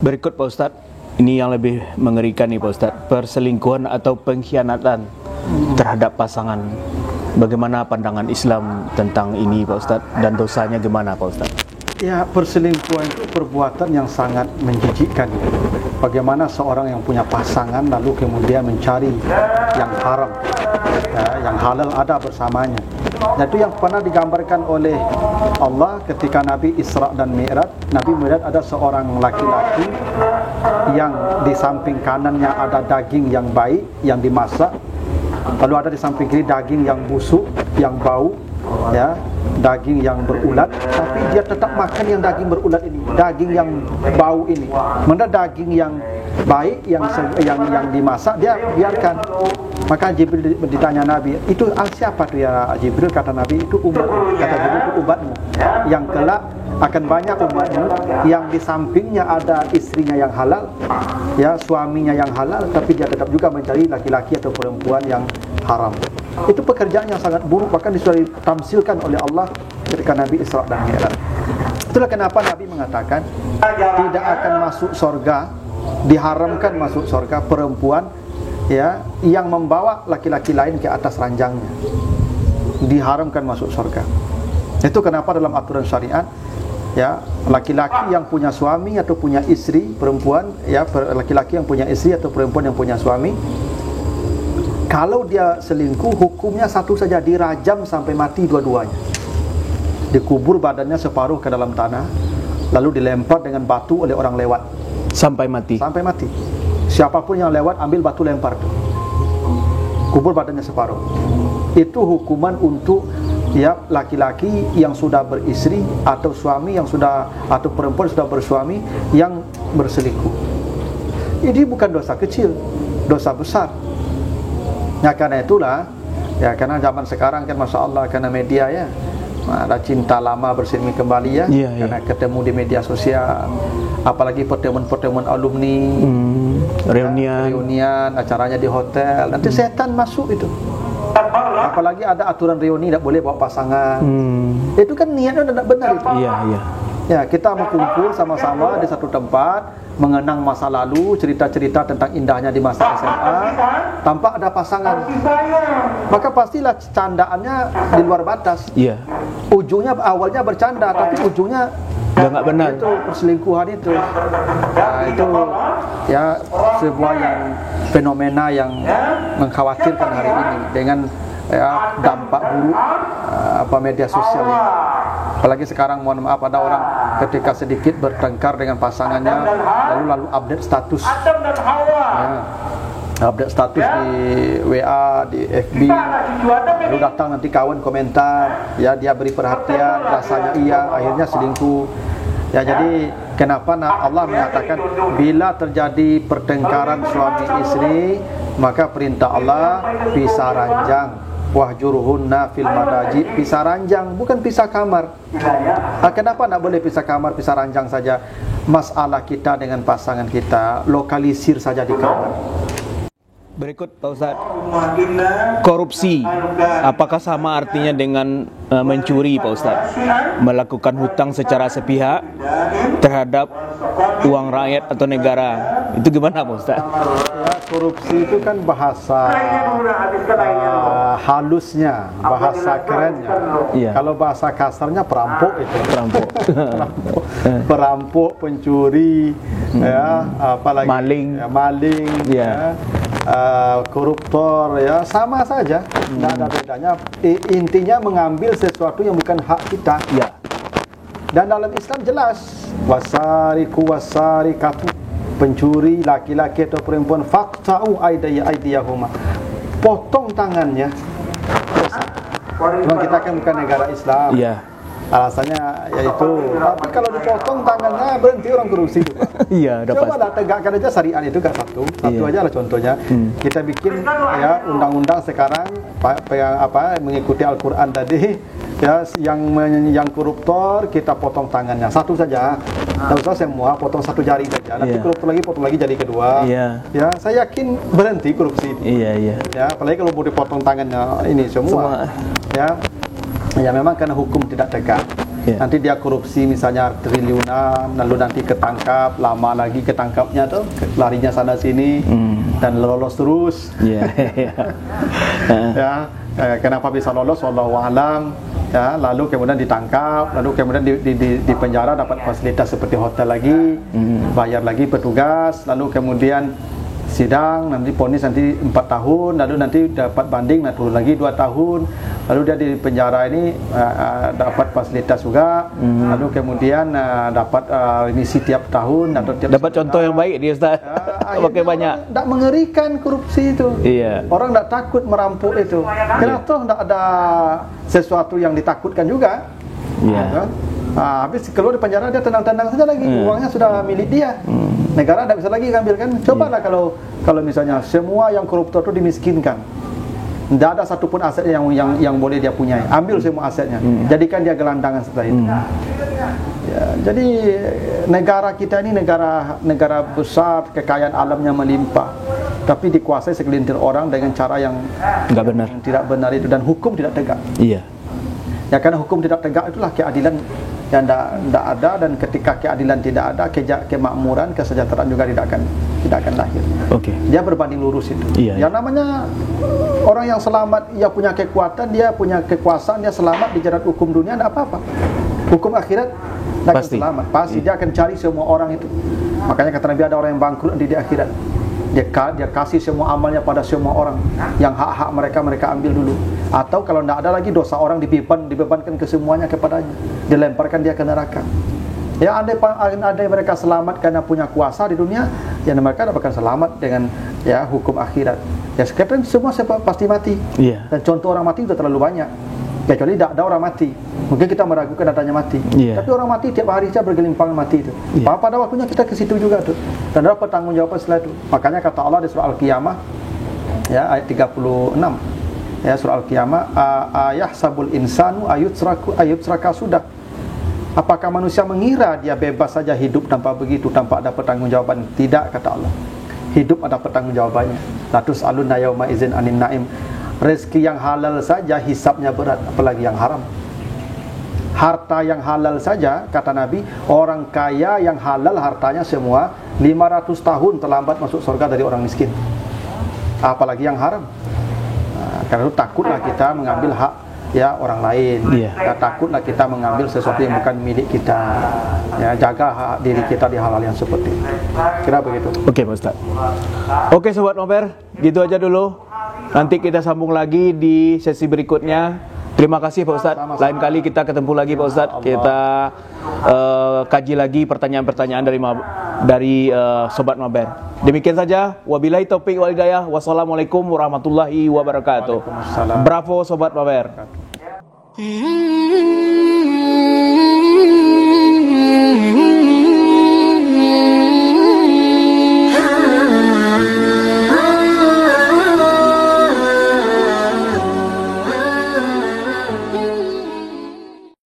Berikut Pak Ustadz, ini yang lebih mengerikan nih Pak Ustadz, perselingkuhan atau pengkhianatan terhadap pasangan. Bagaimana pandangan Islam tentang ini Pak Ustadz, dan dosanya gimana Pak Ustadz? Ya, perselingkuhan itu perbuatan yang sangat menjijikkan. Bagaimana seorang yang punya pasangan lalu kemudian mencari yang haram, ya, yang halal ada bersamanya. Dan itu yang pernah digambarkan oleh Allah ketika Nabi Isra dan Mi'raj. Nabi melihat ada seorang laki-laki yang di samping kanannya ada daging yang baik, yang dimasak. Lalu ada di samping kiri daging yang busuk, yang bau, ya, daging yang berulat. Tapi dia tetap makan yang daging berulat ini, daging yang bau ini. Mana daging yang baik, yang dimasak dia biarkan. Maka Jibril ditanya Nabi, itu siapa tu ya Jibril? Kata Nabi, itu umat. Kata Jibril, itu umatmu yang kelak akan banyak umatmu yang di sampingnya ada istrinya yang halal, ya, suaminya yang halal, tapi dia tetap juga mencari laki-laki atau perempuan yang haram. Itu pekerjaan yang sangat buruk, bahkan disuruh ditamsilkan oleh Allah ketika Nabi Isra dan Mi'raj. Itulah kenapa Nabi mengatakan tidak akan masuk surga, diharamkan masuk surga perempuan, ya, yang membawa laki-laki lain ke atas ranjangnya, diharamkan masuk surga. Itu kenapa dalam aturan syariat, ya, laki-laki yang punya suami atau punya istri perempuan, ya, laki-laki yang punya istri atau perempuan yang punya suami, kalau dia selingkuh hukumnya satu saja, dirajam sampai mati dua-duanya, dikubur badannya separuh ke dalam tanah, lalu dilempar dengan batu oleh orang lewat sampai mati. Sampai mati. Siapapun yang lewat ambil batu lempar tuh, kubur badannya separuh. Itu hukuman untuk, ya, laki-laki yang sudah beristri atau suami yang sudah, atau perempuan sudah bersuami yang berselingkuh. Ini bukan dosa kecil, dosa besar. Ya, karena itulah, ya, karena zaman sekarang kan Masya Allah, karena media, ya, ada cinta lama bersemi kembali, ya, karena ketemu di media sosial, apalagi pertemuan-pertemuan alumni, reunian, acaranya di hotel, nanti setan masuk itu. Apalagi ada aturan reuni tidak boleh bawa pasangan. Itu kan niatnya tidak benar itu. Ya, kita berkumpul sama-sama di satu tempat, mengenang masa lalu, cerita-cerita tentang indahnya di masa SMA, tanpa ada pasangan. Maka pastilah candaannya di luar batas. Ujungnya awalnya bercanda, tapi ujungnya nggak benar. Itu perselingkuhan itu. Nah, itu, ya, sebuah yang fenomena yang mengkhawatirkan hari ini dengan, ya, dampak buruk media sosial ini. Apalagi sekarang, mohon maaf, ada orang ketika sedikit bertengkar dengan pasangannya lalu update status, ya, update status di WA, di FB, lalu datang nanti kawan komentar, ya, dia beri perhatian, rasanya iya, akhirnya selingkuh. Ya, jadi kenapa Allah menyatakan bila terjadi pertengkaran suami istri, maka perintah Allah pisah ranjang. Wahjuruhunna fil madaji, pisah ranjang, bukan pisah kamar. Kenapa tidak boleh pisah kamar, pisah ranjang saja? Masalah kita dengan pasangan kita lokalisir saja di kamar. Berikut Pak Ustadz, korupsi apakah sama artinya dengan mencuri Pak Ustadz? Melakukan hutang secara sepihak terhadap uang rakyat atau negara, itu gimana Pak Ustadz? Ya, korupsi itu kan bahasa halusnya, bahasa kerennya. Kalau bahasa kasarnya perampok itu. Perampok, pencuri, ya, apalagi maling, ya, maling, ya, koruptor, ya, sama saja, tidak ada bedanya. Intinya mengambil sesuatu yang bukan hak kita. Dan dalam Islam jelas, wasariku wasarikatu, pencuri laki-laki atau perempuan, faqta'u aydiyahuma, potong tangannya. Memang kita kan bukan negara Islam. Alasannya yaitu tapi kalau dipotong tangannya berhenti orang korupsi itu, Pak. Iya, udah Coba pasti. lah tegakkan aja syariat itu kan satu Iya. aja lah contohnya. Kita bikin ya undang-undang sekarang mengikuti Al-Qur'an tadi ya, yang koruptor kita potong tangannya satu saja. Tidak usah semua, potong satu jari saja. Nanti Iya. koruptor lagi potong lagi jari kedua. Iya. Ya, saya yakin berhenti korupsi ini. Iya. Ya, apalagi kalau mau dipotong tangannya ini semua. Ya. Ya memang karena hukum tidak tegak. Ya. Nanti dia korupsi misalnya triliunan, lalu nanti ketangkap, lama lagi ketangkapnya tuh, larinya sana sini dan lolos terus. Iya. Ya, kenapa bisa lolos? Wallahu a'lam. Ya, lalu kemudian ditangkap, lalu kemudian di penjara dapat fasilitas seperti hotel lagi, bayar lagi petugas, lalu kemudian sidang, nanti vonis nanti 4 tahun, lalu nanti dapat banding, nah turun lagi 2 tahun, lalu dia di penjara ini dapat fasilitas juga, lalu kemudian dapat remisi tiap tahun atau tiap Dapat contoh yang baik dia, Ustaz. Pakai banyak. Tidak mengerikan korupsi itu. Iya. Orang tidak takut merampok itu. Karena toh tidak ada sesuatu yang ditakutkan juga. Iya. Kan? Habis keluar di penjara dia tenang-tenang saja lagi, uangnya sudah milik dia. Negara tidak bisa lagi ambil kan. Cobalah kalau misalnya semua yang koruptor itu dimiskinkan. Tidak ada satupun aset yang boleh dia punya. Ambil semua asetnya. Jadikan dia gelandangan setelah itu. Ya, jadi negara kita ini negara besar, kekayaan alamnya melimpah, tapi dikuasai segelintir orang dengan cara yang Enggak benar. yang tidak benar itu, dan hukum tidak tegak. Iya. Ya, karena hukum tidak tegak itulah keadilan yang tidak ada, dan ketika keadilan tidak ada, kemakmuran, kesejahteraan juga tidak akan lahir. Oke. Dia berbanding lurus itu. Iya, Yang namanya orang yang selamat, dia punya kekuatan, dia punya kekuasaan, dia selamat di jerat hukum dunia, tidak apa-apa. Hukum akhirat dia akan Pasti. selamat. Pasti dia akan cari semua orang itu. Makanya kata Nabi, ada orang yang bangkrut nanti di akhirat. Dia kasih semua amalnya pada semua orang. Yang hak-hak mereka ambil dulu. Atau kalau tidak ada lagi, dosa orang dibebankan ke semuanya kepadanya. Dilemparkan dia ke neraka. Ya, andai mereka selamat karena punya kuasa di dunia, ya mereka akan selamat dengan ya hukum akhirat. Ya sekarang semua pasti mati. Iya. Dan contoh orang mati itu terlalu banyak. Kecuali tidak ada orang mati, mungkin kita meragukan adanya mati. Iya. Tapi orang mati tiap hari saja bergelimpangan mati itu. Iya. Pada waktunya kita ke situ juga tuh. Dan ada pertanggungjawaban setelah itu. Makanya kata Allah di surah Al-Qiyamah ya ayat 36. Ya, surah Al-Qiyamah, ayahsabul insanu ayutsraka sudah. Apakah manusia mengira dia bebas saja hidup tanpa begitu, tanpa ada pertanggungjawaban? Tidak, kata Allah. Hidup ada pertanggungjawabannya. Latus alunna yauma izin anin naim. Rezeki yang halal saja hisabnya berat, apalagi yang haram. Harta yang halal saja, kata Nabi, orang kaya yang halal hartanya semua 500 tahun terlambat masuk surga dari orang miskin. Apalagi yang haram. Karena itu takutlah kita mengambil hak ya orang lain. Iya. Ya, takutlah kita mengambil sesuatu yang bukan milik kita. Ya, jaga hak diri kita di hal-hal yang seperti itu. Kira begitu. Oke, Pak Ustaz. Oke, Sobat Nobar, gitu aja dulu. Nanti kita sambung lagi di sesi berikutnya. Terima kasih Pak Ustaz. Lain kali kita ketemu lagi Pak Ustaz. Kita kaji lagi pertanyaan-pertanyaan dari Sobat Nobar. Demikian saja. Wabillahi taufiq wal hidayah. Wassalamualaikum warahmatullahi wabarakatuh. Waalaikumsalam. Bravo Sobat Nobar.